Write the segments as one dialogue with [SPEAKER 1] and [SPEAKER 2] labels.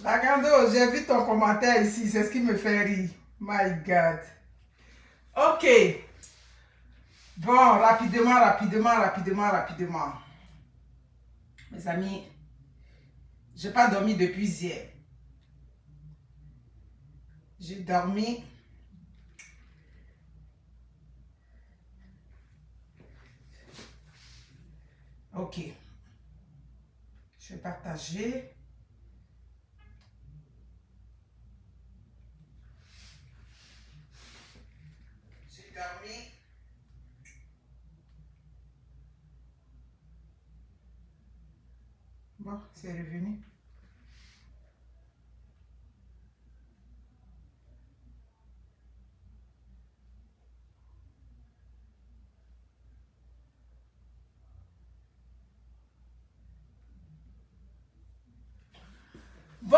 [SPEAKER 1] Lagando, j'ai vu ton commentaire ici, c'est ce qui me fait rire. My God. Ok. Bon, rapidement. Mes amis, j'ai pas dormi depuis hier. J'ai dormi. Ok. Je vais partager. J'ai dormi. Bon, c'est revenu. Bon.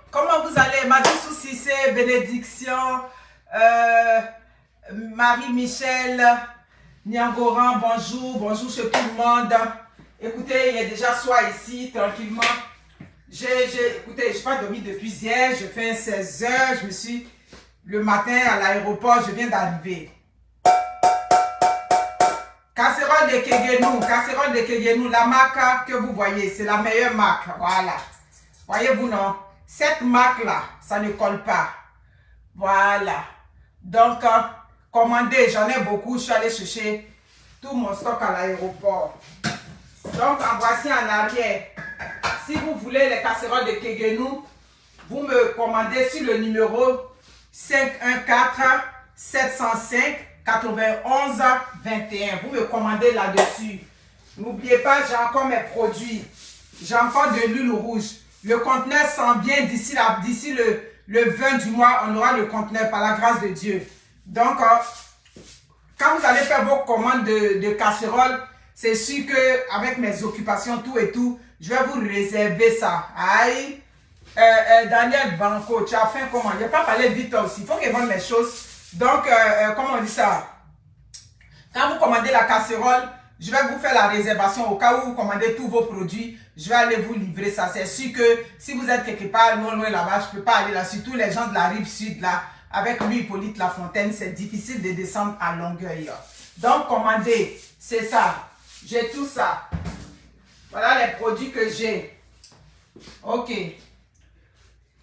[SPEAKER 1] Comment vous allez? Madjou Cissé, bénédiction, euh, Marie-Michel, Niangoran, bonjour chez tout le monde. Écoutez, il est déjà soir ici, tranquillement. Écoutez, je n'ai pas dormi depuis hier, je fais 16 heures, je me suis, le matin à l'aéroport, je viens d'arriver. Casserole de Kegenou, la marque que vous voyez, c'est la meilleure marque, voilà. Voyez-vous, non? Cette marque-là, ça ne colle pas. Voilà. Donc, commandez, j'en ai beaucoup, je suis allée chercher tout mon stock à l'aéroport. Donc, en voici en arrière. Si vous voulez les casseroles de Kegenou, vous me commandez sur le numéro 514 705 91 21. Vous me commandez là-dessus. N'oubliez pas, j'ai encore mes produits. J'ai encore de l'huile rouge. Le conteneur s'en vient d'ici le 20 du mois. On aura le conteneur par la grâce de Dieu. Donc, quand vous allez faire vos commandes de casseroles, c'est sûr que avec mes occupations, tout et tout, je vais vous réserver ça. Aïe. Daniel Banco, tu as fait comment? Je n'ai pas parlé vite aussi. Il faut qu'ils vendent mes choses. Donc, comment on dit ça? Quand vous commandez la casserole, je vais vous faire la réservation au cas où vous commandez tous vos produits. Je vais aller vous livrer ça. C'est sûr que si vous êtes quelque part loin là-bas, je ne peux pas aller là. Surtout les gens de la rive sud là, avec lui, Hippolyte Lafontaine, c'est difficile de descendre à Longueuil. Donc, commandez. C'est ça. J'ai tout ça. Voilà les produits que j'ai. Ok.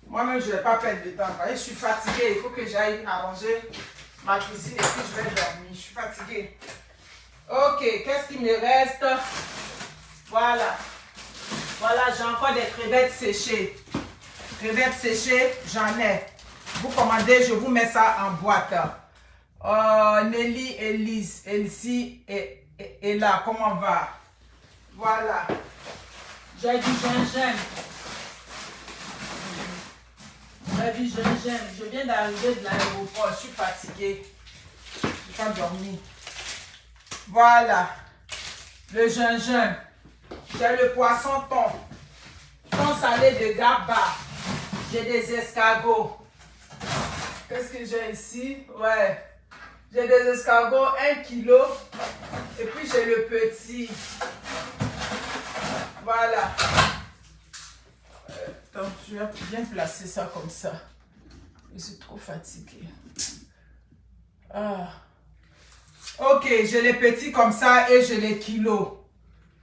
[SPEAKER 1] Moi-même, je ne vais pas perdre de temps. Je suis fatiguée. Il faut que j'aille arranger ma cuisine et puis je vais dormir. Je suis fatiguée. Ok, qu'est-ce qui me reste? Voilà. Voilà, j'ai encore des crevettes séchées. Crevettes séchées, j'en ai. Vous commandez, je vous mets ça en boîte. Nelly, Elsie et là, comment on va? Voilà. J'ai du gingembre. Je viens d'arriver de l'aéroport, je suis fatiguée. Je n'ai pas dormi. Voilà. Le gingembre. J'ai le poisson thon salé de Garba. J'ai des escargots. Qu'est-ce que j'ai ici? Ouais. J'ai des escargots 1 kilo. Et puis j'ai le petit. Voilà. Donc, je vais bien placer ça comme ça. Je suis trop fatiguée. Ah. Ok, j'ai les petits comme ça et j'ai les kilos.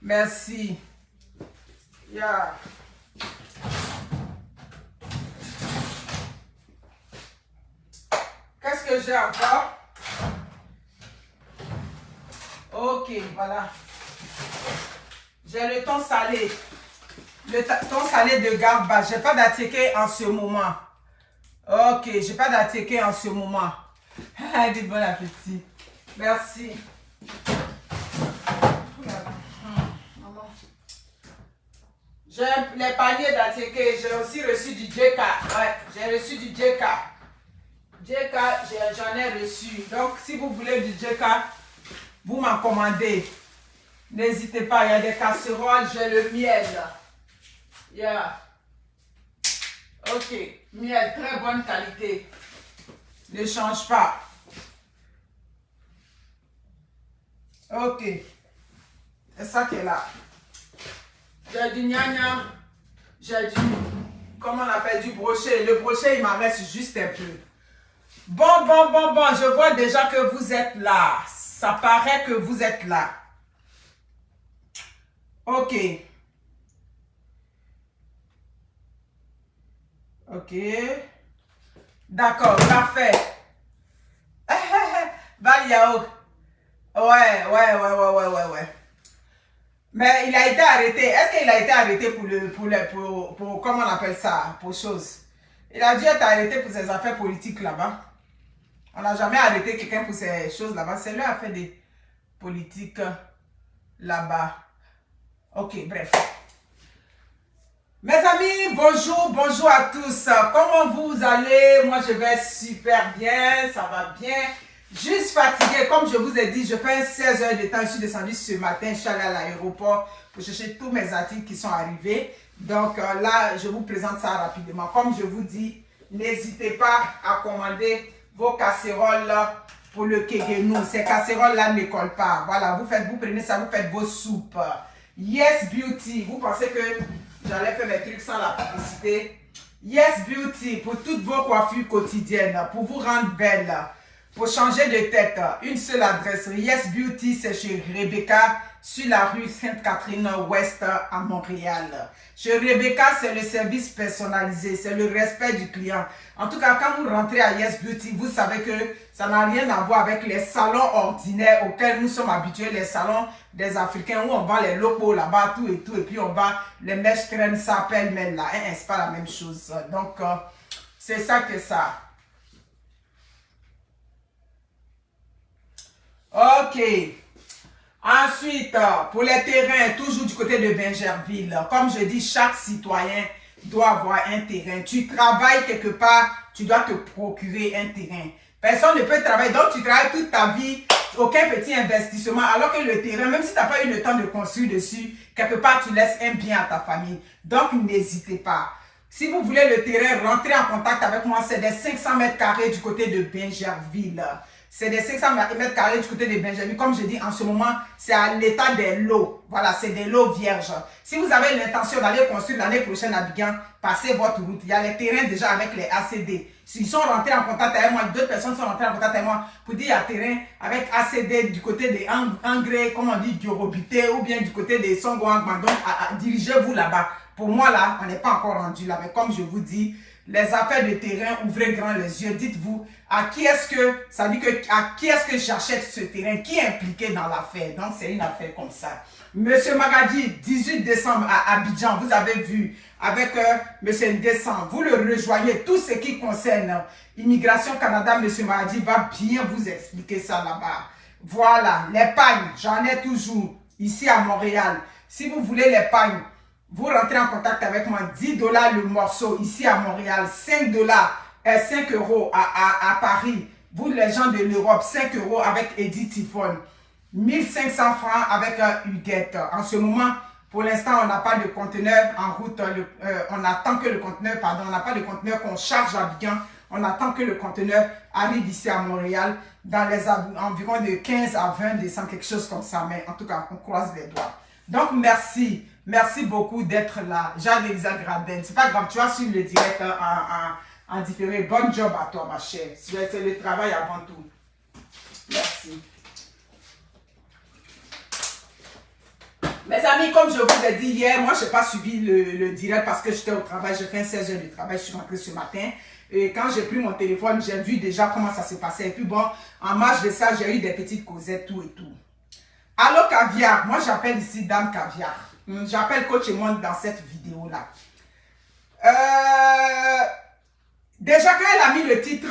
[SPEAKER 1] Merci. Yeah. Qu'est-ce que j'ai encore? Ok, voilà. J'ai le thon salé. Le thon salé de Garba. Je n'ai pas d'attiqué en ce moment. Ok, je n'ai pas d'attiqué en ce moment. Du bon appétit. Merci. J'ai les paniers d'attiqué. J'ai aussi reçu du JK. Ouais, j'ai reçu du JK. JK, j'en ai reçu. Donc, si vous voulez du JK, vous m'en commandez. N'hésitez pas, il y a des casseroles, j'ai le miel. Yeah. Ok, miel, très bonne qualité. Ne change pas. Ok. C'est ça qui est là. J'ai du gnagna. J'ai dû, comment on appelle, du brochet. Le brochet, il m'en reste juste un peu. Bon, je vois déjà que vous êtes là. Ça paraît que vous êtes là. Ok. Ok. D'accord, parfait. Baliao. Ouais. Mais il a été arrêté. Est-ce qu'il a été arrêté pour comment on appelle ça, pour chose? Il a dû être arrêté pour ses affaires politiques là-bas. On n'a jamais arrêté quelqu'un pour ces choses là-bas. C'est lui qui a fait des politiques là-bas. Ok, bref. Mes amis, bonjour à tous. Comment vous allez? Moi, je vais super bien, ça va bien. Juste fatigué, comme je vous ai dit, je fais 16 heures de temps. Je suis descendu ce matin, je suis allé à l'aéroport pour chercher tous mes articles qui sont arrivés. Donc là, je vous présente ça rapidement. Comme je vous dis, n'hésitez pas à commander vos casséroles pour le kegenou. Ces casséroles-là ne collent pas. Voilà, vous prenez ça, vous faites vos soupes. Yes Beauty, vous pensez que j'allais faire mes trucs sans la publicité? Yes Beauty, pour toutes vos coiffures quotidiennes, pour vous rendre belle, pour changer de tête, une seule adresse. Yes Beauty, c'est chez Rebecca, sur la rue Sainte-Catherine-Ouest à Montréal. Chez Rebecca, c'est le service personnalisé, c'est le respect du client. En tout cas, quand vous rentrez à Yes Beauty, vous savez que ça n'a rien à voir avec les salons ordinaires auxquels nous sommes habitués, les salons des Africains où on vend les locaux là-bas, tout, et puis on va, les mèches traînent ça, pêle-mêle là, hein, c'est pas la même chose. Donc, c'est ça que ça. Ok. Ensuite, pour les terrains, toujours du côté de Bingerville, comme je dis, chaque citoyen doit avoir un terrain. Tu travailles quelque part, tu dois te procurer un terrain. Personne ne peut travailler, donc tu travailles toute ta vie, aucun petit investissement, alors que le terrain, même si tu n'as pas eu le temps de construire dessus, quelque part tu laisses un bien à ta famille. Donc n'hésitez pas. Si vous voulez le terrain, rentrez en contact avec moi, c'est des 500 mètres carrés du côté de Bingerville. C'est des 500 mètres carrés du côté de Benjamin. Comme je dis, en ce moment, c'est à l'état des lots. Voilà, c'est des lots vierges. Si vous avez l'intention d'aller construire l'année prochaine à Abidjan, passez votre route. Il y a les terrains déjà avec les ACD. S'ils sont rentrés en contact avec moi, d'autres personnes sont rentrées en contact avec moi pour dire il y a terrain avec ACD du côté des engrais, comme on dit, Diorobité, ou bien du côté des Songoang. Donc, dirigez-vous là-bas. Pour moi, là, on n'est pas encore rendu là. Mais comme je vous dis, les affaires de terrain, ouvrez grand les yeux. Dites-vous, à qui est-ce que j'achète ce terrain? Qui est impliqué dans l'affaire? Donc, c'est une affaire comme ça. Monsieur Magadi, 18 décembre à Abidjan, vous avez vu, avec Monsieur Ndessan, vous le rejoignez. Tout ce qui concerne Immigration Canada, Monsieur Magadi va bien vous expliquer ça là-bas. Voilà, les pagnes, j'en ai toujours ici à Montréal. Si vous voulez les pagnes, vous rentrez en contact avec moi, 10 $ le morceau ici à Montréal, 5 €, 5 € à Paris. Vous les gens de l'Europe, 5 € avec Edith Tiffon, 1500 francs avec Huguette. En ce moment, pour l'instant, on n'a pas de conteneur en route, on attend que le conteneur, pardon, on n'a pas de conteneur qu'on charge à Abidjan, on attend que le conteneur arrive ici à Montréal dans les environ de 15 à 20 décembre, quelque chose comme ça, mais en tout cas, on croise les doigts. Donc, merci beaucoup d'être là. Jade-Elisa Graden. C'est pas grave, tu vas suivre le direct en différé. Bon job à toi, ma chère. C'est le travail avant tout. Merci. Mes amis, comme je vous ai dit hier, moi, je n'ai pas suivi le direct parce que j'étais au travail. J'ai fait 16 heures de travail. Je suis rentrée ce matin. Et quand j'ai pris mon téléphone, j'ai vu déjà comment ça s'est passé. Et puis bon, en marge de ça, j'ai eu des petites causettes, tout et tout. Allô Caviar, moi j'appelle ici Dame Caviar. J'appelle Coach Monde dans cette vidéo-là. Déjà quand elle a mis le titre,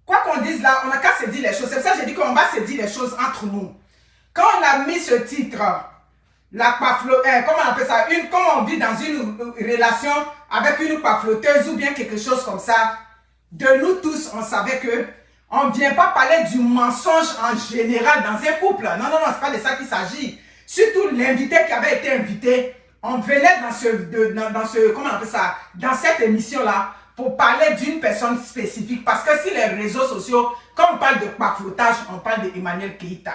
[SPEAKER 1] quoi qu'on dise là, on n'a qu'à se dire les choses. C'est pour ça que j'ai dit qu'on va se dire les choses entre nous. Quand on a mis ce titre, comment on appelle ça, comme on vit dans une relation avec une pafloteuse ou bien quelque chose comme ça, de nous tous, on savait que on ne vient pas parler du mensonge en général dans un couple. Non, c'est pas de ça qu'il s'agit. Surtout l'invité qui avait été invité, on venait comment on appelle ça, dans cette émission-là, pour parler d'une personne spécifique. Parce que si les réseaux sociaux, quand on parle de paflotage, on parle d'Emmanuel Keïta.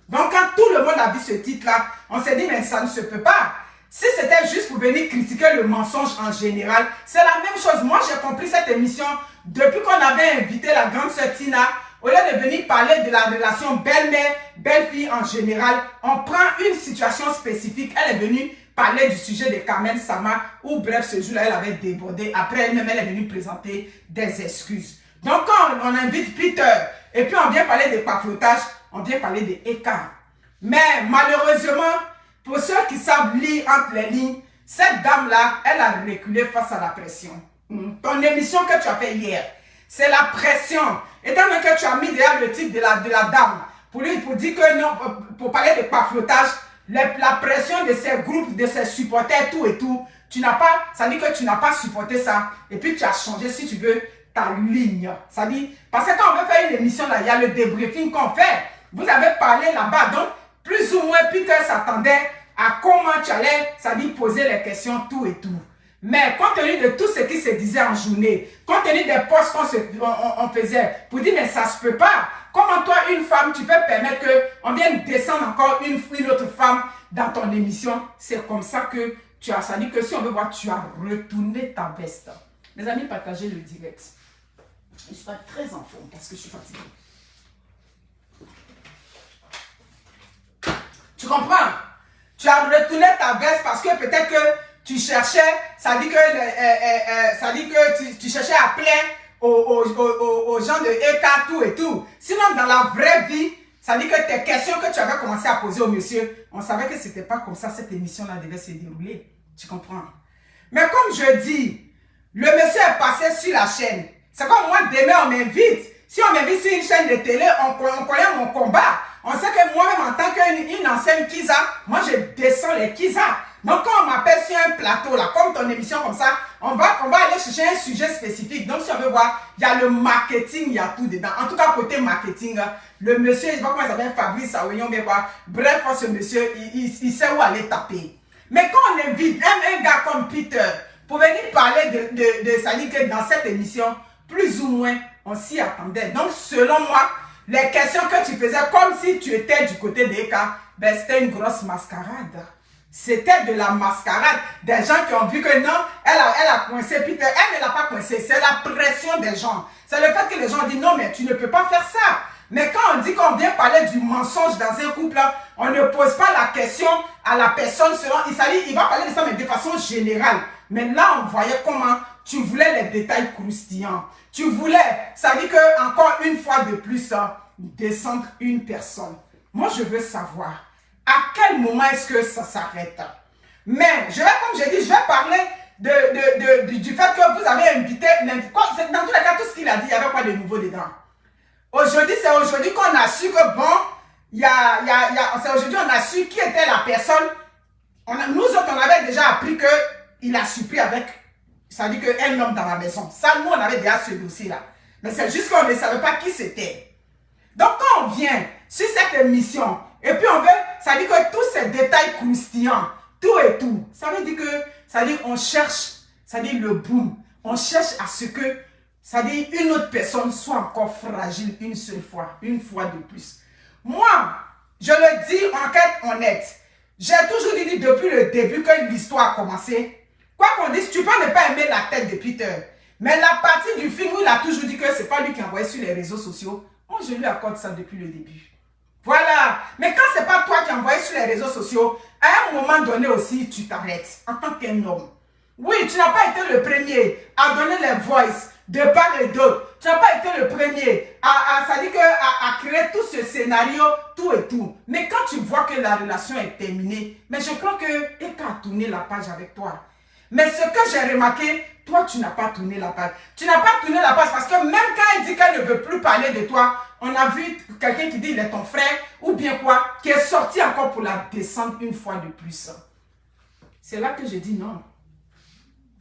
[SPEAKER 1] Donc quand tout le monde a vu ce titre-là, on s'est dit, mais ça ne se peut pas. Si c'était juste pour venir critiquer le mensonge en général, c'est la même chose. Moi, j'ai compris cette émission depuis qu'on avait invité la grande sœur Tina. Au lieu de venir parler de la relation belle-mère, belle-fille en général, on prend une situation spécifique. Elle est venue parler du sujet de Carmen Sama, où bref, ce jour-là, elle avait débordé. Après, elle-même, elle est venue présenter des excuses. Donc, quand on invite Peter, et puis on vient parler de paflotage, on vient parler de écart. Mais malheureusement, pour ceux qui savent lire entre les lignes, cette dame-là, elle a reculé face à la pression. Ton émission que tu as fait hier, c'est la pression. Étant donné que tu as mis derrière le titre de la dame, pour dire que non, pour parler de paflotage, la pression de ces groupes, de ces supporters, tout et tout, tu n'as pas, ça dit que tu n'as pas supporté ça, et puis tu as changé, si tu veux, ta ligne. Ça dit, parce que quand on veut faire une émission là, il y a le débriefing qu'on fait. Vous avez parlé là-bas, donc plus ou moins Peter s'attendait à comment tu allais, ça dit, poser les questions, tout et tout. Mais compte tenu de tout ce qui se disait en journée, compte tenu des posts qu'on faisait, pour dire, mais ça se peut pas. Comment toi, une femme, tu peux permettre qu'on vienne descendre encore une autre femme dans ton émission? C'est comme ça que tu as, ça dit que si on veut voir, tu as retourné ta veste. Mes amis, partagez le direct. Je suis très en forme parce que je suis fatiguée. Tu comprends? Tu as retourné ta veste parce que peut-être que tu cherchais, ça dit que tu cherchais à plaire aux gens de EK, tout et tout. Sinon, dans la vraie vie, ça dit que tes questions que tu avais commencé à poser au monsieur, on savait que ce n'était pas comme ça cette émission-là devait se dérouler. Tu comprends? Mais comme je dis, le monsieur est passé sur la chaîne. C'est comme moi, demain on m'invite. Si on m'invite sur une chaîne de télé, on connaît mon combat. On sait que moi-même, en tant qu'une ancienne Kiza, moi je descends les Kiza. Donc quand on m'appelle sur un plateau, là, comme ton émission comme ça, on va aller chercher un sujet spécifique. Donc si on veut voir, il y a le marketing, il y a tout dedans. En tout cas, côté marketing, le monsieur, je ne sais pas comment il s'appelle, Fabrice Aouillon, mais voir. Bref, ce monsieur, il sait où aller taper. Mais quand on invite un gars comme Peter pour venir parler de ça dit que dans cette émission, plus ou moins, on s'y attendait. Donc selon moi, les questions que tu faisais comme si tu étais du côté des cas, ben, c'était une grosse mascarade. C'était de la mascarade. Des gens qui ont vu que non, elle a coincé Peter. Elle ne l'a pas coincé. C'est la pression des gens. C'est le fait que les gens disent non, mais tu ne peux pas faire ça. Mais quand on dit qu'on vient parler du mensonge dans un couple, on ne pose pas la question à la personne selon. Il va parler de ça, mais de façon générale. Mais là, on voyait comment tu voulais les détails croustillants. Tu voulais, ça dit que encore une fois de plus, descendre une personne. Moi, je veux savoir à quel moment est-ce que ça s'arrête. Mais, comme j'ai dit, je vais parler du fait que vous avez invité, dans tous les cas, tout ce qu'il a dit, il y avait quoi de nouveau dedans. Aujourd'hui, c'est aujourd'hui qu'on a su que bon, c'est aujourd'hui qu'on a su qui était la personne. Nous autres, on avait déjà appris qu'il a supplé avec, ça dit qu'un homme dans la maison. Ça, nous, on avait déjà ce dossier-là. Mais c'est juste qu'on ne savait pas qui c'était. Donc, quand on vient sur cette émission, et puis on veut, ça dit que tous ces détails croustillants, tout et tout, ça veut dire que, ça dit on cherche, ça dit le boom. On cherche à ce que, ça dit une autre personne soit encore fragile une seule fois, une fois de plus. Moi, je le dis en quête honnête, j'ai toujours dit depuis le début que l'histoire a commencé. Quoi qu'on dise, tu peux ne pas aimer la tête de Peter. Mais la partie du film où il a toujours dit que ce n'est pas lui qui a envoyé sur les réseaux sociaux, moi je lui accorde ça depuis le début. Voilà. Mais quand ce n'est pas toi qui as envoyé sur les réseaux sociaux, à un moment donné aussi, tu t'arrêtes en tant qu'un homme. Oui, tu n'as pas été le premier à donner les voices de part et d'autre. Tu n'as pas été le premier à créer tout ce scénario, tout et tout. Mais quand tu vois que la relation est terminée, mais je crois que Eka a tourné la page avec toi. Mais ce que j'ai remarqué, toi, tu n'as pas tourné la page. Tu n'as pas tourné la page parce que même quand elle dit qu'elle ne veut plus parler de toi, on a vu quelqu'un qui dit il est ton frère ou bien quoi, qui est sorti encore pour la descendre une fois de plus. C'est là que je dis non.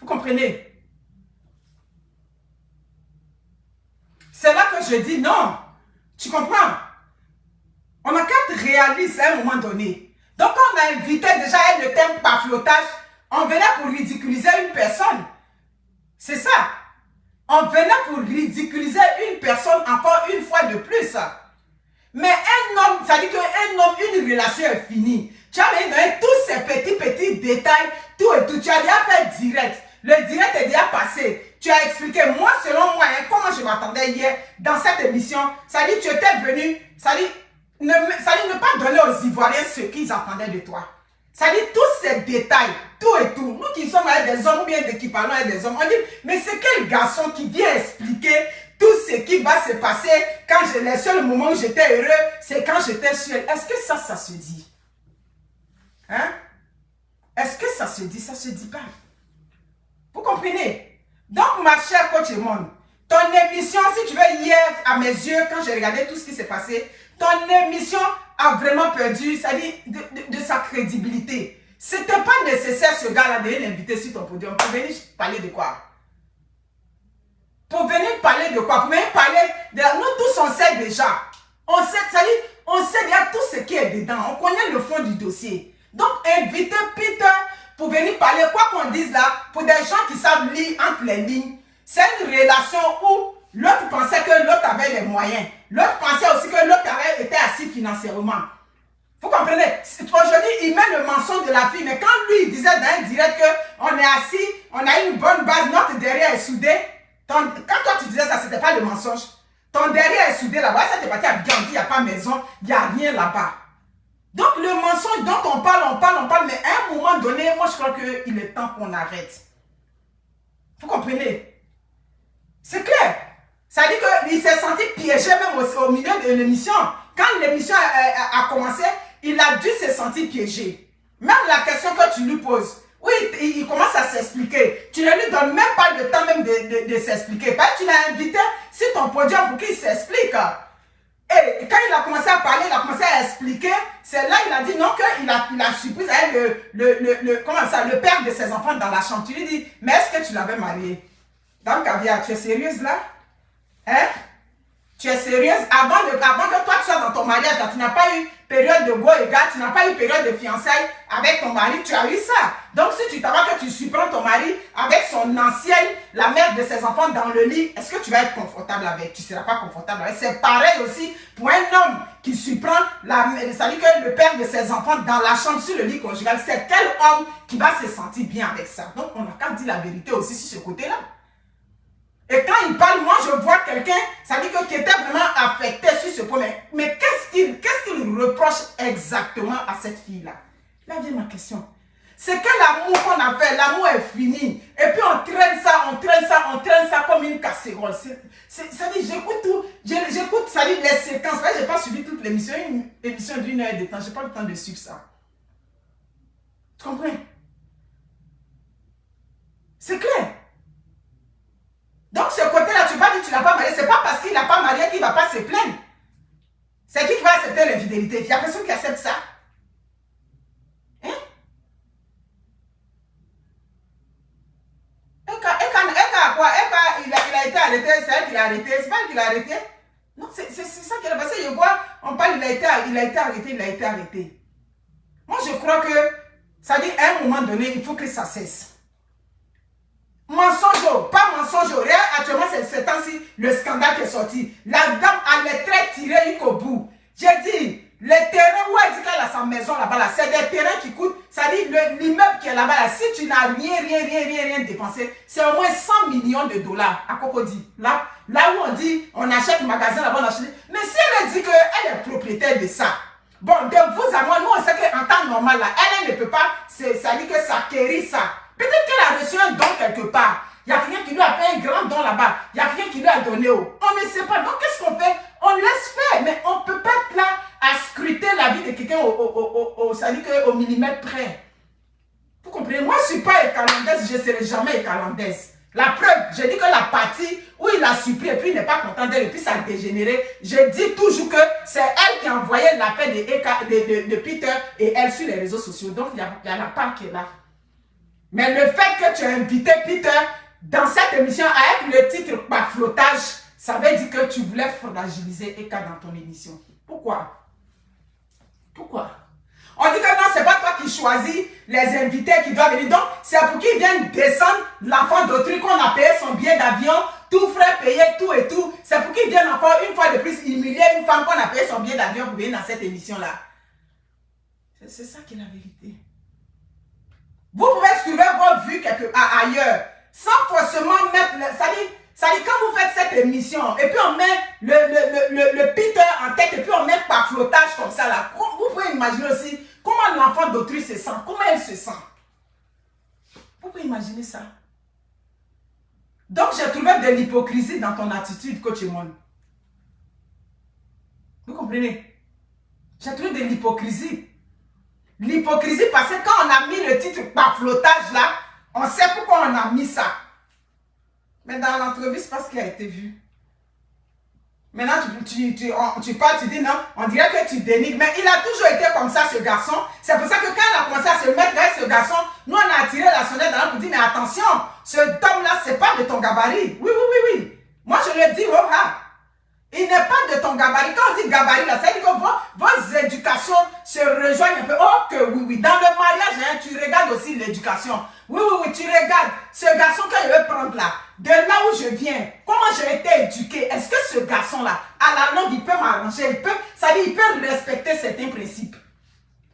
[SPEAKER 1] Vous comprenez? C'est là que je dis non. Tu comprends? On a qu'à réaliser à un moment donné. Donc, on a invité déjà elle ne t'aime pas flottage. On venait pour ridiculiser une personne. C'est ça. On venait pour ridiculiser une personne encore une fois de plus. Mais un homme, ça dit qu'un homme, une relation est finie. Tu as même donné tous ces petits détails, tout et tout. Tu as déjà fait direct. Le direct est déjà passé. Tu as expliqué, moi, selon moi, hein, comment je m'attendais hier dans cette émission. Ça dit, tu étais venu, ça dit, ne pas donner aux Ivoiriens ce qu'ils attendaient de toi. Ça dit, tous ces détails, tout et tout. Nous qui sommes avec des hommes ou bien qui parlons avec des hommes, on dit, mais c'est quel garçon qui vient expliquer tout ce qui va se passer quand le seul moment où j'étais heureux, c'est quand j'étais seul. Est-ce que ça se dit? Hein? Est-ce que ça se dit? Ça se dit pas. Vous comprenez? Donc, ma chère coach Emone, ton émission, si tu veux, hier, à mes yeux, quand j'ai regardé tout ce qui s'est passé, ton émission a vraiment perdu, c'est-à-dire de sa crédibilité. C'était pas nécessaire, ce gars-là, de l'inviter sur ton podium pour venir parler de quoi? Pour venir parler de quoi? Pour venir parler de... Nous tous, on sait déjà. On sait, c'est-à-dire, on sait déjà tout ce qui est dedans. On connaît le fond du dossier. Donc, inviter Peter pour venir parler, quoi qu'on dise là, pour des gens qui savent lire entre les lignes, c'est une relation où l'autre pensait que l'autre avait les moyens. L'autre pensait aussi que l'autre était assis financièrement. Vous comprenez? Aujourd'hui, il met le mensonge de la fille, mais quand lui, il disait dans un direct qu'on est assis, on a une bonne base, notre derrière est soudé. Quand toi, tu disais ça, ce n'était pas le mensonge. Ton derrière est soudé là-bas. Ça, t'es parti à bien, il n'y a pas maison, il n'y a rien là-bas. Donc, le mensonge dont on parle, mais à un moment donné, moi, je crois qu'il est temps qu'on arrête. Vous comprenez? C'est clair. Ça dit qu'il s'est senti piégé même au milieu de l'émission. Quand l'émission a commencé, il a dû se sentir piégé. Même la question que tu lui poses, oui, il commence à s'expliquer. Tu ne lui donnes même pas le temps même de s'expliquer. Tu l'as invité sur ton podium pour qu'il s'explique. Et quand il a commencé à parler, il a commencé à expliquer, c'est là qu'il a dit non, qu'il a surpris le père de ses enfants dans la chambre. Tu lui dis, mais est-ce que tu l'avais marié? Dame Caviar, tu es sérieuse là? Hein? Tu es sérieuse? Avant que toi tu sois dans ton mariage, là, tu n'as pas eu période de go et gars, tu n'as pas eu période de fiançailles avec ton mari, tu as eu ça. Donc si tu t'attends que tu surprends ton mari avec son ancienne, la mère de ses enfants dans le lit, est-ce que tu vas être confortable avec? Tu ne seras pas confortable avec. C'est pareil aussi pour un homme qui surprend, ça dit que le père de ses enfants dans la chambre sur le lit conjugal, c'est quel homme qui va se sentir bien avec ça? Donc on a qu'à dire la vérité aussi sur ce côté-là. Et quand il parle, moi je vois quelqu'un, ça dit que qui était vraiment affecté sur ce point. Mais qu'est-ce qu'il reproche exactement à cette fille-là? Là vient ma question. C'est que l'amour qu'on a fait, l'amour est fini. Et puis on traîne ça comme une casserole. Ça dit, j'écoute tout, j'écoute, ça dit les séquences. Là, je n'ai pas suivi toute l'émission, une émission d'1 heure de temps. Je n'ai pas le temps de suivre ça. Tu comprends? C'est clair. Donc, ce côté-là, tu vas dire que tu ne l'as pas marié. Ce n'est pas parce qu'il n'a pas marié qu'il ne va pas se plaindre. C'est qui va accepter l'infidélité? Il y a personne qui accepte ça. Hein? Il a été arrêté. C'est elle qui l'a arrêté. C'est pas elle qui l'a arrêté. Non, c'est ça qui est passé. Je vois, on parle, il a été arrêté. Moi, je crois que, ça dit, à un moment donné, il faut que ça cesse. Mensonge, pas mensonge. Regarde, actuellement, c'est ce temps-ci, le scandale qui est sorti. La dame a les traits tirés jusqu'au bout. J'ai dit, les terrains où elle dit qu'elle a sa maison là-bas, là, c'est des terrains qui coûtent, ça dit l'immeuble qui est là-bas, là, si tu n'as rien dépensé, c'est au moins 100 millions de dollars à Cocody. Là où on dit, on achète un magasin là-bas, on achète. Mais si elle dit qu'elle est propriétaire de ça, bon, de vous à moi, nous on sait qu'en temps normal, là, elle ne peut pas, ça dit que ça guérit ça. Peut-être qu'elle a reçu un don quelque part. Il y a quelqu'un qui lui a fait un grand don là-bas. Il y a quelqu'un qui lui a donné. On ne sait pas. Donc, qu'est-ce qu'on fait? On laisse faire. Mais on ne peut pas être là à scruter la vie de quelqu'un au millimètre près. Vous comprenez? Moi, je ne suis pas écalandaise. Je ne serai jamais écalandaise. La preuve, je dis que la partie où il a supprimé et puis il n'est pas content d'elle et puis ça a dégénéré. Je dis toujours que c'est elle qui a envoyé l'appel de Peter et elle sur les réseaux sociaux. Donc, il y a la part qui est là. Mais le fait que tu as invité Peter dans cette émission avec le titre par flottage, ça veut dire que tu voulais fragiliser Eka dans ton émission. Pourquoi? On dit que non, c'est pas toi qui choisis les invités qui doivent venir. Donc, c'est pour qu'ils viennent descendre l'enfant d'autrui qu'on a payé son billet d'avion, tout frais payé, tout et tout. C'est pour qu'ils viennent encore une fois de plus humilier une femme qu'on a payé son billet d'avion pour venir dans cette émission-là. C'est ça qui est la vérité. Vous pouvez suivre vos vues ailleurs, sans forcément mettre... Ça dit, quand vous faites cette émission, et puis on met le Peter en tête, et puis on met par flottage comme ça, là, vous pouvez imaginer aussi comment l'enfant d'autrui se sent, comment elle se sent. Vous pouvez imaginer ça. Donc, j'ai trouvé de l'hypocrisie dans ton attitude, coach Emon. Vous comprenez? J'ai trouvé de l'hypocrisie. L'hypocrisie parce que quand on a mis le titre par flottage là, on sait pourquoi on a mis ça. Mais dans l'entrevue, c'est pas ce qui a été vu. Maintenant, tu parles, tu dis non, on dirait que tu dénigres. Mais il a toujours été comme ça, ce garçon. C'est pour ça que quand il a commencé à se mettre avec ce garçon, nous, on a attiré la sonnette dans pour dire, mais attention, ce homme-là, c'est pas de ton gabarit. Oui, oui, oui, oui. Moi, je le dis, oh, ah. Il n'est pas de ton gabarit. Quand on dit gabarit, là, ça veut dire que vos éducations se rejoignent un peu. Oh, que oui, oui. Dans le mariage, hein, tu regardes aussi l'éducation. Oui, oui, oui, tu regardes. Ce garçon, quand il veut prendre là, de là où je viens, comment j'ai été éduqué, est-ce que ce garçon-là, à la longue, il peut m'arranger, ça dit, il peut respecter certains principes.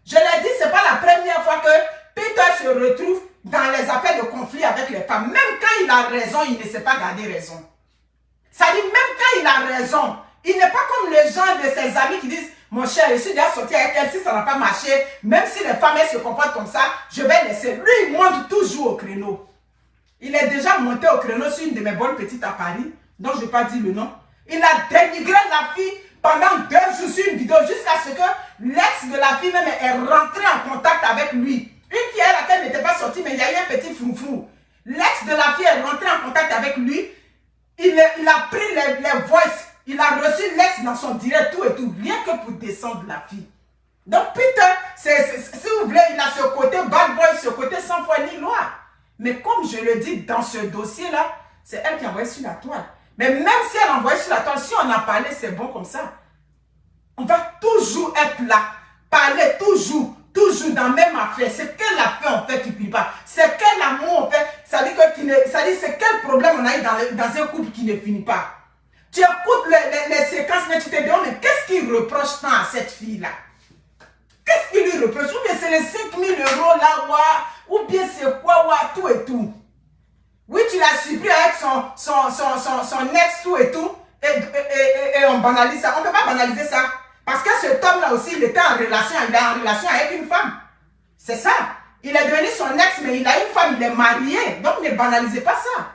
[SPEAKER 1] Je l'ai dit, ce n'est pas la première fois que Peter se retrouve dans les affaires de conflit avec les femmes. Même quand il a raison, il ne sait pas garder raison. Ça dit, même quand il a raison, il n'est pas comme les gens de ses amis qui disent, mon cher, je suis déjà sorti avec elle, si ça n'a pas marché, même si les femmes elles se comportent comme ça, je vais laisser. Lui, il monte toujours au créneau. Il est déjà monté au créneau sur une de mes bonnes petites à Paris, dont je n'ai pas dit le nom. Il a dénigré la fille pendant 2 jours sur une vidéo, jusqu'à ce que l'ex de la fille même est rentré en contact avec lui. Une fille à laquelle n'était pas sortie, mais il y a eu un petit froufrou. L'ex de la fille est rentré en contact avec lui. Il a pris les voices. Il a reçu l'ex dans son direct, tout et tout, rien que pour descendre la fille. Donc Peter, si vous voulez, il a ce côté bad boy, ce côté sans foi ni loi. Mais comme je le dis dans ce dossier-là, c'est elle qui a envoyé sur la toile. Mais même si elle a envoyé sur la toile, si on a parlé, c'est bon comme ça. On va toujours être là, parler toujours dans la même affaire. C'est quelle affaire on fait qui ne plie pas? C'est quel amour on fait? Ça dit c'est quel problème on a eu dans un couple qui ne finit pas? Tu écoutes les séquences, mais tu te demandes, mais qu'est-ce qu'il reproche tant à cette fille-là? Qu'est-ce qu'il lui reproche? Ou bien c'est les 5 000 € là, ou bien c'est quoi, tout et tout. Oui, tu l'as surpris avec son ex, tout et tout, et on banalise ça. On ne peut pas banaliser ça. Parce que cet homme-là aussi, il était en relation, avec une femme. C'est ça. Il est devenu son ex, mais il a une femme, il est marié. Donc ne banalisez pas ça.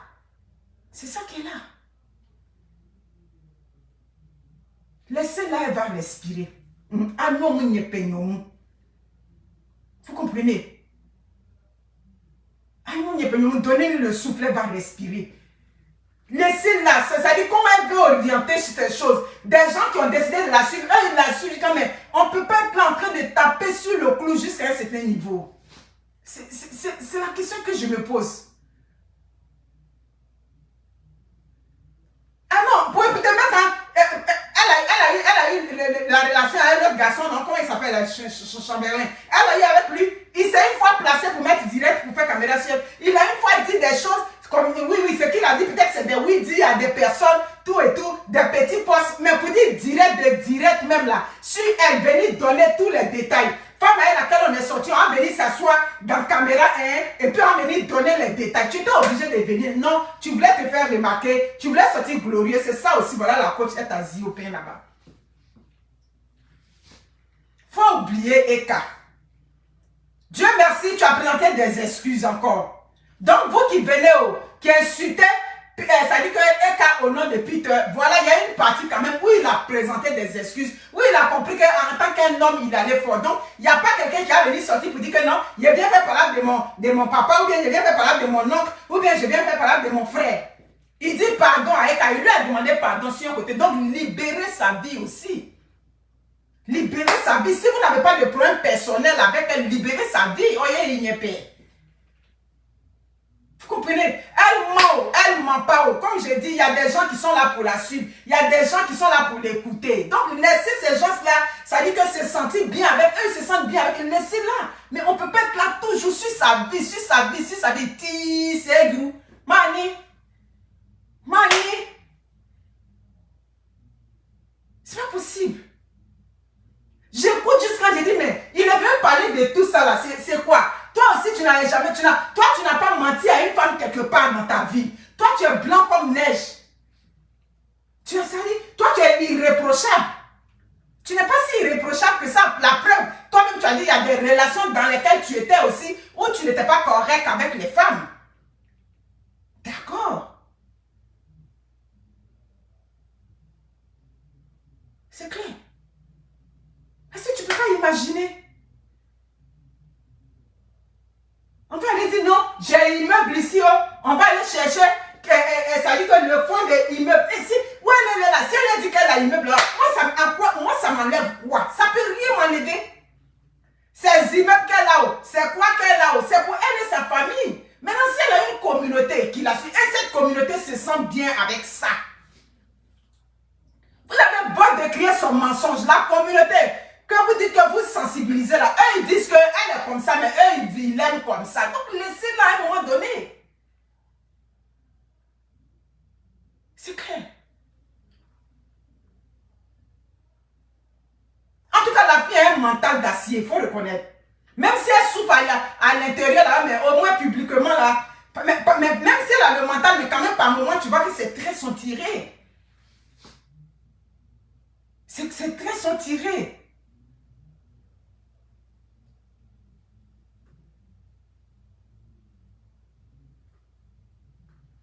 [SPEAKER 1] C'est ça qui est là. Laissez-la, elle va respirer. Ah non, vous comprenez? Ah non, donnez-lui le souffle, elle va respirer. Laissez-la, ça dit comment elle veut orienter sur ces choses. Des gens qui ont décidé de la suivre, eux, ils la suivent quand même. On ne peut pas être là en train de taper sur le clou jusqu'à un certain niveau. C'est la question que je me pose. Ah non, pour te mettre elle a eu la relation avec l'autre garçon, non, comment il s'appelle, Chamberlain. Elle a eu avec lui, il s'est une fois placé pour mettre direct, pour faire caméra sur. Il a une fois dit des choses, comme oui, ce qu'il a dit, peut-être c'est des oui dit à des personnes, tout et tout, des petits postes, mais pour dire direct même là, si elle venait donner tous les détails, femme à laquelle on est sorti, on a venu s'asseoir dans la caméra 1 et puis on a venu donner les détails. Tu étais obligé de venir. Non, tu voulais te faire remarquer, tu voulais sortir glorieux. C'est ça aussi, voilà la coach est à Ziopin là-bas. Faut oublier Eka. Dieu merci, tu as présenté des excuses encore. Donc vous qui venez, qui insultez, ça dit que Eka au nom de Peter, voilà, il y a une partie quand même où il a présenté des excuses, où il a compris qu'en tant qu'un homme, il allait fort. Donc, il n'y a pas quelqu'un qui a venu sortir pour dire que non, il bien fait parler de mon papa, ou bien il bien fait parler de mon oncle, ou bien je viens faire parler de mon frère. Il dit pardon à Eka, il lui a demandé pardon sur un côté. Donc, libérer sa vie aussi. Libérer sa vie. Si vous n'avez pas de problème personnel avec elle, libérer sa vie. Il n'y a pas. Vous comprenez? Elle ment pas. Comme je dis, il y a des gens qui sont là pour la suivre. Il y a des gens qui sont là pour l'écouter. Donc, laissez ces gens-là, ça dit que se sentir bien avec eux, se sentent bien avec eux. Laissez-la. Mais on ne peut pas être là toujours sur sa vie, sur sa vie. Ti, c'est grou. Mani. C'est pas possible. J'écoute jusqu'à, j'ai dit, mais il est venu parler neige. Tu as sali. Toi, tu es irréprochable. Tu n'es pas si irréprochable que ça. La preuve, toi-même, tu as dit il y a des relations dans lesquelles tu étais aussi, où tu n'étais pas correct avec les femmes. D'accord. C'est clair. Est-ce que tu ne peux pas imaginer? On va aller dire non, j'ai un immeuble ici, oh. On va aller chercher, ça dit que le fond des immeubles. Ici, ouais, là, si elle a dit qu'elle a un immeuble, là, moi, ça m'enlève quoi? Ça peut rien m'enlever. Ces immeubles qu'elle a, oh, c'est quoi qu'elle a, oh? C'est pour elle et sa famille. Maintenant, si elle a une communauté qui la suit, et cette communauté se sent bien avec ça. Vous avez beau décrire son mensonge, la communauté, que vous dites que vous sensibilisez là, eux ils disent qu'elle est comme ça, mais eux ils l'aiment comme ça. Donc laissez-la à un moment donné. C'est clair. En tout cas, la fille a un mental d'acier, il faut reconnaître. Même si elle souffre à l'intérieur là, mais au moins publiquement là, même si elle a le mental, mais quand même par moment, tu vois que ses traits sont tirés. Ses traits sont tirés.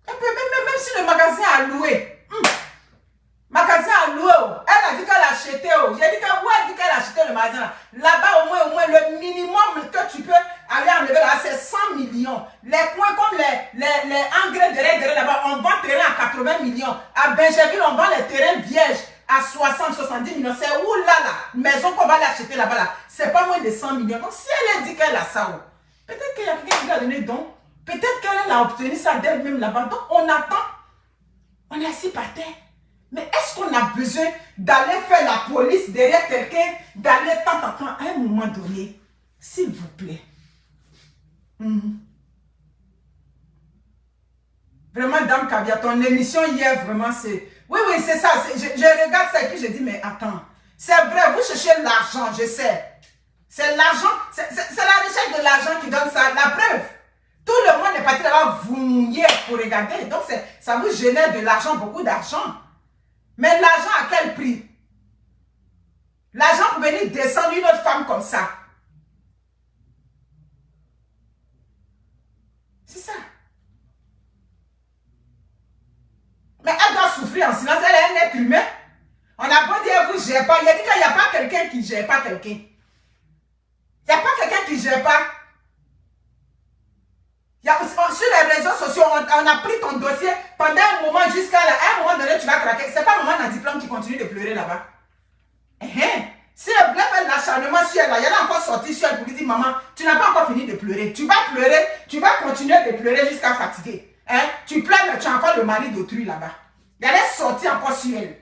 [SPEAKER 1] Même si le magasin a loué. Magasin a loué. Elle a dit qu'elle a acheté. J'ai dit qu'elle dit qu'elle a acheté le magasin. Là-bas, au moins, le minimum que tu peux aller enlever là, c'est 100 millions. Les points comme les engrais derrière là-bas, on vend terrain à 80 millions. À Benjerville, on vend les terrains vierges à 60-70 millions. C'est où là, maison qu'on va l'acheter là-bas là. C'est pas moins de 100 millions. Donc si elle a dit qu'elle a ça, peut-être qu'il y a quelqu'un qui lui a donné don. Peut-être qu'elle a obtenu ça d'elle-même là-bas. Donc on attend. On est assis par terre. Mais est-ce qu'on a besoin d'aller faire la police derrière quelqu'un, d'aller tant à un moment donné? S'il vous plaît. Vraiment, Dame Caviar, ton émission hier, vraiment, c'est... Oui, c'est ça. Je regarde ça et puis je dis, mais attends. C'est vrai, vous cherchez l'argent, je sais. C'est l'argent, c'est la recherche de l'argent qui donne ça. La preuve. Tout le monde est parti là-bas hier pour regarder. Donc, ça vous génère de l'argent, beaucoup d'argent. Mais l'argent à quel prix? L'argent pour venir descendre une autre femme comme ça. C'est ça. Mais elle doit souffrir en silence. Elle est un être humain. On n'a pas dit elle vous gère pas. Il a dit qu'il n'y a pas quelqu'un qui ne gère pas quelqu'un. Il n'y a pas quelqu'un qui ne gère pas. Sur les réseaux sociaux, on a pris ton dossier pendant un moment jusqu'à un moment donné, tu vas craquer. Ce n'est pas maman dans le diplôme qui continue de pleurer là-bas. Si elle fait l'acharnement sur elle, là, il y en a encore sorti sur elle pour lui dire, maman, tu n'as pas encore fini de pleurer. Tu vas pleurer, tu vas continuer de pleurer jusqu'à fatiguer. Tu pleures, mais tu as encore le mari d'autrui là-bas. Il y a des sorties encore sur elle.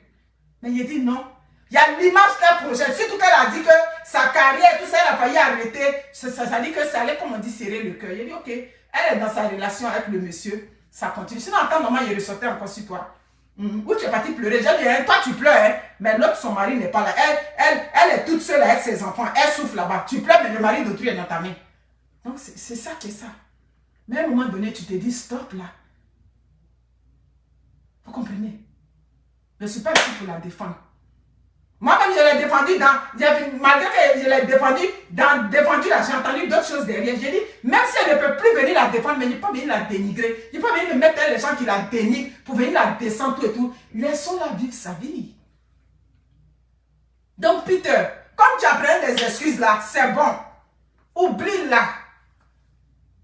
[SPEAKER 1] Mais il dit non. Il y a l'image qu'elle projette. Surtout qu'elle a dit que sa carrière, tout ça, elle a failli arrêter. Ça dit que ça allait, comme on dit, serrer le cœur. Il dit, ok, elle est dans sa relation avec le monsieur. Ça continue. Sinon, en temps normal, il ressortait encore sur toi. Où tu es parti pleurer. J'ai dit, toi, tu pleures, mais l'autre, son mari n'est pas là. Elle est toute seule avec ses enfants. Elle souffle là-bas. Tu pleures, mais le mari d'autrui est dans ta main. Donc, c'est ça qui est ça. Mais à un moment donné, tu te dis, stop là. Vous comprenez? Je ne suis pas ici pour la défendre. Moi-même, je l'ai défendu malgré que je l'ai défendu là, j'ai entendu d'autres choses derrière. J'ai dit, même si elle ne peut plus venir la défendre, mais il ne peut pas venir la dénigrer. Il ne peut pas venir mettre les gens qui la dénigrent pour venir la descendre tout et tout. Laissons-la vivre sa vie. Donc, Peter, comme tu apprends des excuses là, c'est bon. Oublie-la.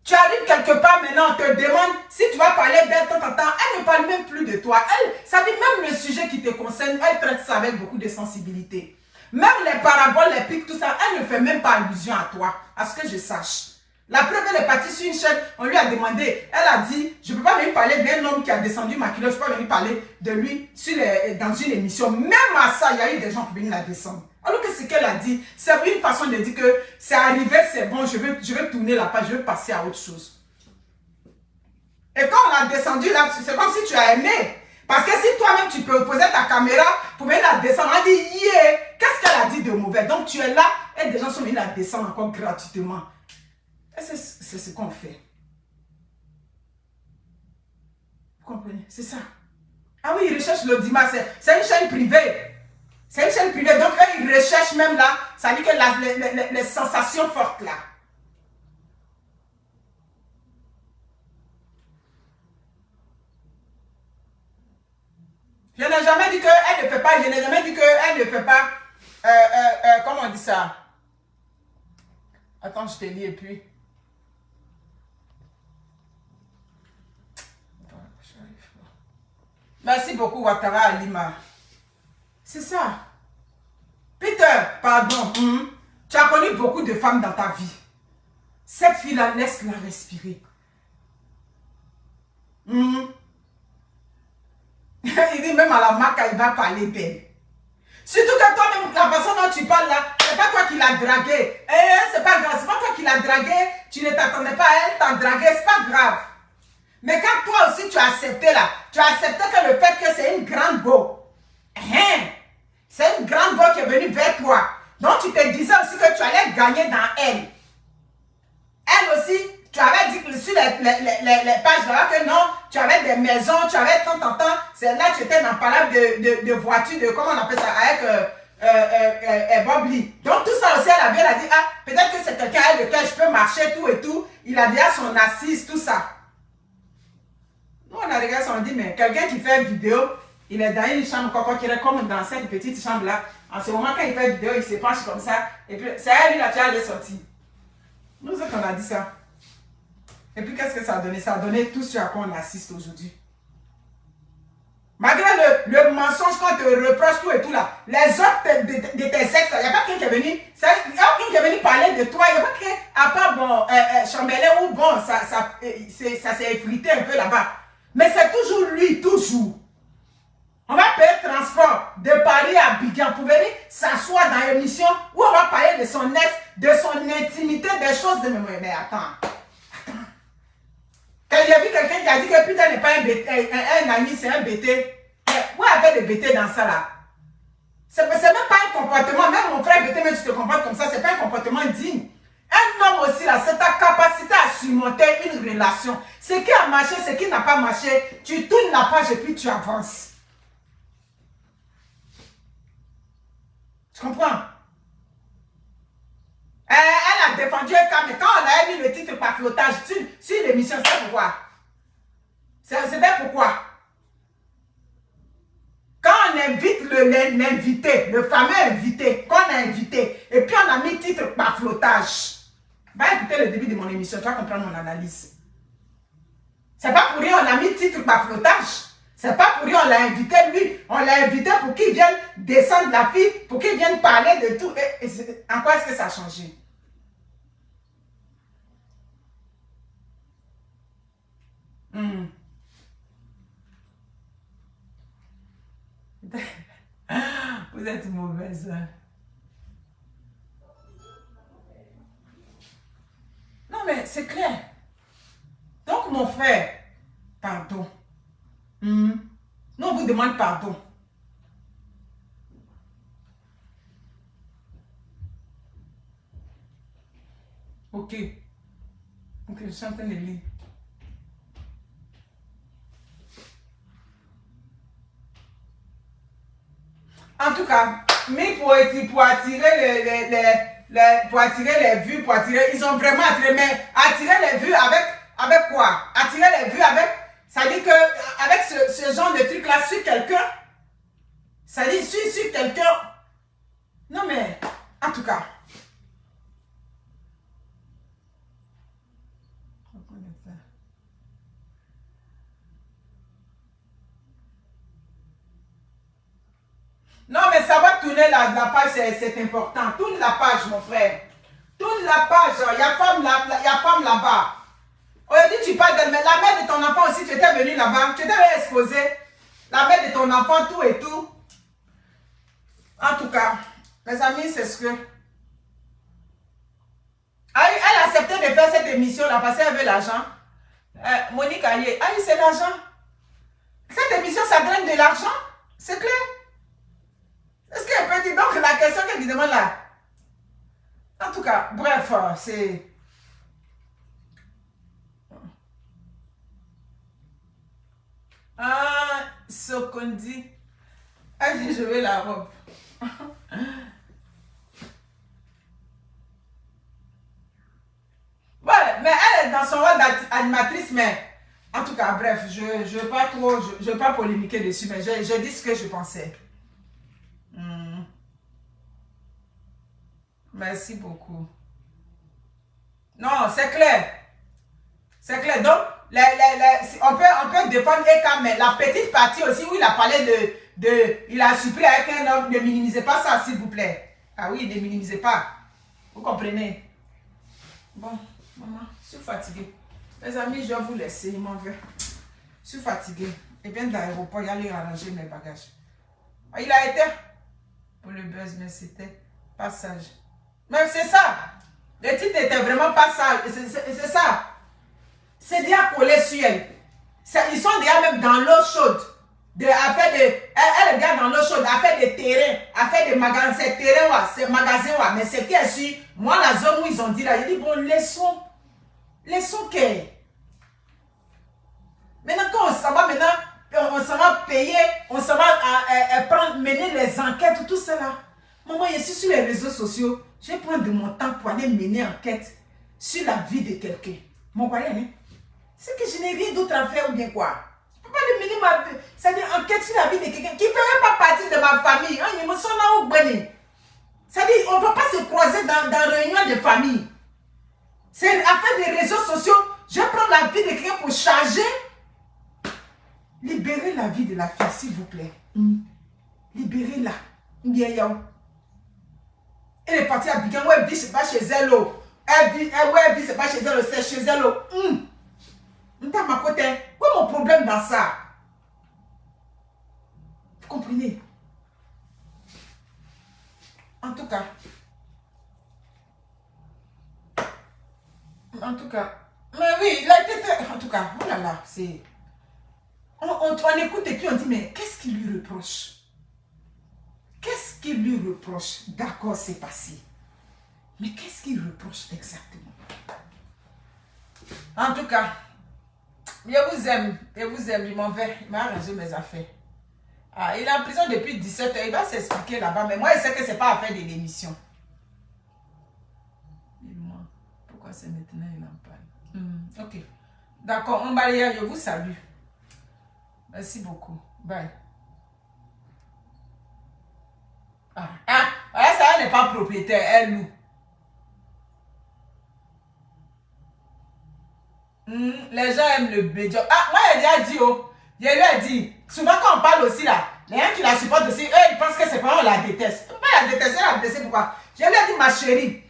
[SPEAKER 1] Tu arrives quelque part maintenant, on te demande si tu vas parler d'elle de temps en temps. Elle ne parle même plus de toi. Ça dit même le sujet qui te concerne, elle traite ça avec beaucoup de sensibilité. Même les paraboles, les pics, tout ça, elle ne fait même pas allusion à toi, à ce que je sache. La preuve, elle est partie sur une chaîne, on lui a demandé, elle a dit, je ne peux pas venir parler d'un homme qui a descendu ma culotte, je ne peux pas venir parler de lui dans une émission. Même à ça, il y a eu des gens qui viennent la descendre. Alors que ce qu'elle a dit, c'est une façon de dire que c'est arrivé, c'est bon, je veux tourner la page, je veux passer à autre chose. Et quand on l'a descendu là, c'est comme si tu as aimé. Parce que si toi-même tu peux poser ta caméra pour venir la descendre, on a dit, yeah, qu'est-ce qu'elle a dit de mauvais? Donc tu es là et des gens sont venus la descendre encore gratuitement. Et c'est ce qu'on fait. Vous comprenez? C'est ça. Ah oui, ils recherchent l'audimat. C'est une chaîne privée. C'est une chaîne privée. Donc, eux, ils recherchent même là. Ça dit que les sensations fortes là. Je n'ai jamais dit qu'elle ne fait pas. Je n'ai jamais dit qu'elle ne fait pas. Comment on dit ça? Attends, je te lis et puis. Merci beaucoup, Ouattara Alima. C'est ça. Peter, pardon. Tu as connu beaucoup de femmes dans ta vie. Cette fille-là, laisse-la respirer. Il dit même à la marque, il va parler d'elle. Surtout que toi-même, la façon dont tu parles là, c'est pas toi qui l'as dragué. C'est pas grave, c'est pas toi qui l'as dragué. Tu ne t'attendais pas à elle, t'as dragué, c'est pas grave. Mais quand toi aussi tu as accepté là, tu as accepté que le fait que c'est une grande go. C'est une grande go qui est venue vers toi. Donc tu te disais aussi que tu allais gagner dans elle. Elle aussi, tu avais dit que sur les pages là que non, tu avais des maisons, tu avais tant. C'est là que tu étais dans le parade de voiture, de comment on appelle ça, avec Bob Lee. Donc tout ça aussi, elle a dit, ah, peut-être que c'est quelqu'un avec lequel je peux marcher, tout et tout. Il a déjà son assise, tout ça. Nous, on a regardé ça, on dit, mais quelqu'un qui fait une vidéo, il est dans une chambre, qui est comme dans cette petite chambre-là. En ce moment, quand il fait une vidéo, il se penche comme ça. Et puis, c'est elle, lui, là, tu as les sorties. Nous autres, on a dit ça. Et puis, qu'est-ce que ça a donné? Ça a donné tout ce à quoi on assiste aujourd'hui. Malgré le mensonge qu'on te reproche, tout et tout là, les autres de tes ex, il n'y a pas quelqu'un qui est venu, il y a quelqu'un qui est venu parler de toi, il n'y a pas quelqu'un, à part bon, Chambellan ou bon, ça s'est effrité un peu là-bas. Mais c'est toujours lui, toujours. On va payer le transport de Paris à Abidjan pour venir s'asseoir dans l'émission où on va parler de son ex, de son intimité, des choses de mémoire. Mais attends. Quand j'ai vu quelqu'un qui a dit que putain n'est pas un ami, c'est un bêté. Où avait des bêtés dans ça là? C'est même pas un comportement, même mon frère bêté, mais tu te comportes comme ça, c'est pas un comportement digne. Un homme aussi là, c'est ta capacité à surmonter une relation. Ce qui a marché, ce qui n'a pas marché, tu tournes la page et puis tu avances. Tu comprends? Elle a défendu un cas, mais quand on a mis le titre par flottage sur l'émission, c'est pourquoi? C'était pourquoi? Quand on invite l'invité, le fameux invité, qu'on a invité, et puis on a mis titre par flottage. Va écouter le début de mon émission, tu vas comprendre mon analyse. C'est pas pour rien on a mis titre par flottage. C'est pas pour rien on l'a invité, lui. On l'a invité pour qu'il vienne descendre la fille, pour qu'il vienne parler de tout. En quoi est-ce que ça a changé? Vous êtes mauvaise. Non, mais c'est clair. Donc, mon frère, pardon. Nous, on vous demande pardon. Ok. Ok, je suis en train de lire. En tout cas, mais pour attirer les vues, ils ont vraiment attiré, mais attirer les vues avec quoi? Attirer les vues avec, ça dit que avec ce genre de truc là sur quelqu'un, ça dit sur quelqu'un. Non mais, en tout cas. Non, mais ça va tourner la page, c'est important. Tourne la page, mon frère. Tourne la page. Il y a femme là-bas. Aujourd'hui, tu parles d'elle, mais la mère de ton enfant aussi, tu étais venu là-bas. Tu étais venu exposer. La mère de ton enfant, tout et tout. En tout cas, mes amis, c'est ce que... Elle a accepté de faire cette émission-là parce qu'elle veut l'argent. Monique Aye, c'est l'argent. Cette émission, ça draine de l'argent. C'est clair. Est-ce qu'elle peut dire donc la question qu'elle lui demande là? En tout cas, bref, c'est... Sokondi. Allez, je vais la robe. Ouais, mais elle est dans son rôle d'animatrice, mais en tout cas, bref, je ne veux pas trop, je veux pas polémiquer dessus, mais je dis ce que je pensais. Merci beaucoup. Non, c'est clair. C'est clair. Donc, on peut défendre Eka, mais la petite partie aussi où il a parlé il a supprimé avec un homme, ne minimisez pas ça, s'il vous plaît. Ah oui, ne minimisez pas. Vous comprenez? Bon, maman, je suis fatiguée. Mes amis, je vais vous laisser, il m'en veut. Je suis fatiguée. Et bien de l'aéroport, il y aller arranger mes bagages. Il a été pour le buzz, mais c'était passage. Mais c'est ça. Le titre n'était vraiment pas ça. C'est ça. C'est déjà collé sur elle. Ils sont déjà même dans l'eau chaude. Elle est déjà dans l'eau chaude. Elle fait des terrains. Elle fait des magasins. Ces terrains, ces magasins, mais c'est qu'elle suit. Moi, la zone où ils ont dit là, j'ai dit, bon, laissons. Laissons qu'elle. Maintenant, quand on s'en va, on s'en va payer, on s'en va mener les enquêtes, tout ça là. Maman, je suis sur les réseaux sociaux. Je vais prendre de mon temps pour aller mener enquête sur la vie de quelqu'un. Mon voyage, hein? C'est que je n'ai rien d'autre à faire ou bien quoi. Je ne peux pas aller mener ma vie. C'est-à-dire enquête sur la vie de quelqu'un qui ne fait même pas partie de ma famille. Hein? Ils me sont là au bonnet. C'est-à-dire on ne va pas se croiser dans réunion de famille. C'est affaire des réseaux sociaux. Je vais prendre la vie de quelqu'un pour charger. Libérez la vie de la fille, s'il vous plaît. Libérez-la. Elle est partie à Bigan. Elle dit, c'est pas chez elle. Elle dit, c'est pas chez elle, c'est chez elle. Ma côté. Quoi mon problème dans ça? Vous comprenez? En tout cas. Mais oui, il a été très... En tout cas, oh là là, c'est... On écoute et puis on dit, mais qu'est-ce qu'il lui reproche? Qu'est-ce qu'il lui reproche? D'accord, c'est passé. Mais qu'est-ce qu'il reproche exactement? En tout cas, je vous aime, je m'en vais. Il m'a arrangé mes affaires. Ah, il est en prison depuis 17 heures, il va s'expliquer là-bas. Mais moi, je sais que ce n'est pas affaire de l'émission. Pourquoi c'est maintenant il en parle? Ok. D'accord, on va aller, je vous salue. Merci beaucoup. Bye. Ça n'est pas propriétaire, elle loue. Les gens aiment le bédio. Moi, j'ai déjà dit, je lui ai dit, souvent quand on parle aussi là, les gens qui la supportent aussi, eux, ils pensent que c'est pas on la déteste. Pas la détester, la détester, pourquoi? Je lui ai dit, ma chérie,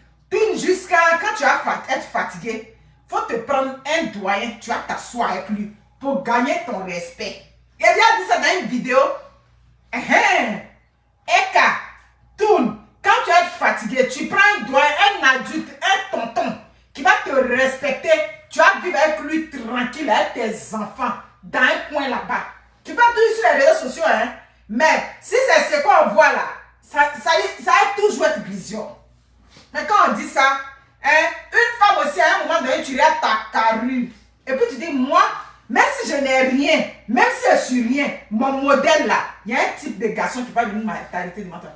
[SPEAKER 1] jusqu'à quand tu vas être fatigué, faut te prendre un doyen, tu vas t'asseoir avec lui pour gagner ton respect. Il a dit ça dans une vidéo. Eka, Toun, quand tu es fatigué, tu prends un doyen, un adulte, un tonton qui va te respecter. Tu vas vivre avec lui tranquille, avec tes enfants, dans un coin là-bas. Tu peux tout sur les réseaux sociaux, hein. Mais si c'est ce qu'on voit là, ça a toujours être vision. Mais quand on dit ça, une femme aussi, à un moment donné, tu regardes ta carrure. Et puis tu dis, moi, même si je n'ai rien, même si je suis rien, mon modèle là, il y a un type de garçon qui va venir m'arrêter devant toi.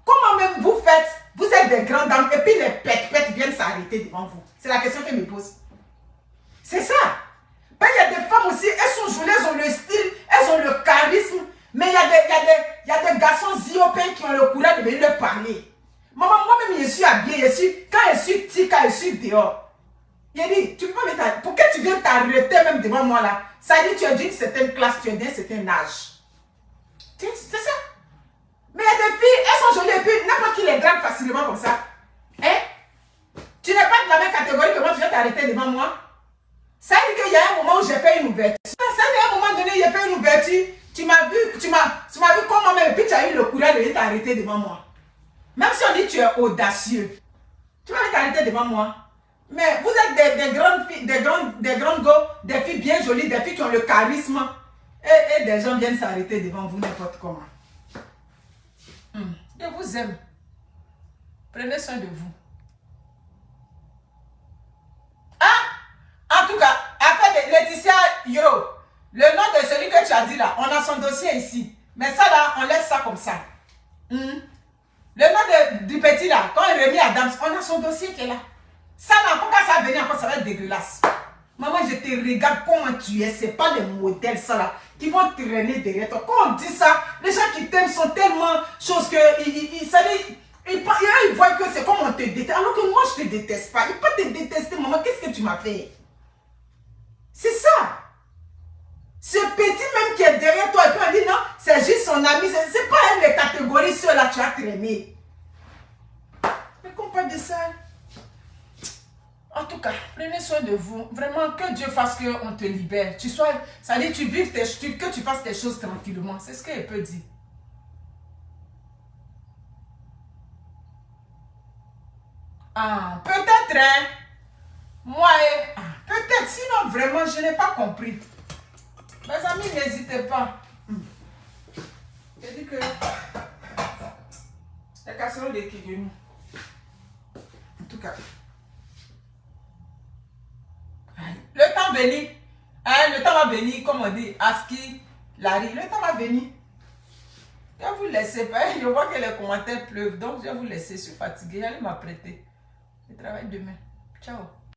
[SPEAKER 1] Comment même vous faites? Vous êtes des grandes dames et puis les pètes viennent s'arrêter devant vous. C'est la question qu'elle me pose. C'est ça. Ben, il y a des femmes aussi, elles sont jolies, elles ont le style, elles ont le charisme. Mais il y a des garçons ziopins qui ont le courage de venir leur parler. Maman, moi-même, je suis habillée, quand je suis petit, quand je suis dehors. Il a dit, tu peux pas mettre. Pourquoi tu viens t'arrêter même devant moi là? Ça dit, tu es d'une certaine classe, tu es d'un certain âge. C'est ça. Mais il y a des filles, elles sont jolies et puis n'importe qui les drague facilement comme ça. Hein? Tu n'es pas de la même catégorie que moi, tu viens t'arrêter devant moi. Ça veut dire qu'il y a un moment où j'ai fait une ouverture. Ça veut dire qu'à un moment donné, j'ai fait une ouverture. Tu m'as vu comment même, et puis tu as eu le courage de venir t'arrêter devant moi. Même si on dit que tu es audacieux, tu vas venir t'arrêter devant moi. Mais vous êtes des grandes filles, des grandes go, des filles bien jolies, des filles qui ont le charisme. Et des gens viennent s'arrêter devant vous n'importe comment. Je vous aime. Prenez soin de vous. En tout cas, après Laetitia Yo, Le nom de celui que tu as dit là, on a son dossier ici. Mais ça là, on laisse ça comme ça. Le nom du petit là, quand il remet à Adams, on a son dossier qui est là. Ça là, quand ça va venir encore, ça va être dégueulasse. Maman, je te regarde comment tu es. C'est pas les modèles ça là qui vont traîner derrière toi. Quand on dit ça, les gens qui t'aiment sont tellement choses que ils voient que c'est comme on te déteste. Alors que moi, je te déteste pas. Il peut te détester, maman. Qu'est-ce que tu m'as fait? C'est ça. Ce petit même qui est derrière toi, et puis on dit non, c'est juste son ami. C'est pas une des catégories ceux-là tu as traîné. Mais qu'on parle de ça. En tout cas, prenez soin de vous. Vraiment, que Dieu fasse qu'on te libère. Tu sois, ça dit, que tu fasses tes choses tranquillement. C'est ce qu'elle peut dire. Ah, peut-être, hein. Moi, peut-être. Sinon, vraiment, je n'ai pas compris. Mes amis, n'hésitez pas. Je dis que la casserole de Kigenu. En tout cas. Le temps béni. Hein, le temps va venir, comme on dit, Aski, Larry. Le temps va venir. Je vais vous laisser. Je vois que les commentaires pleuvent. Donc, je vais vous laisser. Je suis fatiguée. J'allais m'apprêter. Je travaille demain. Ciao.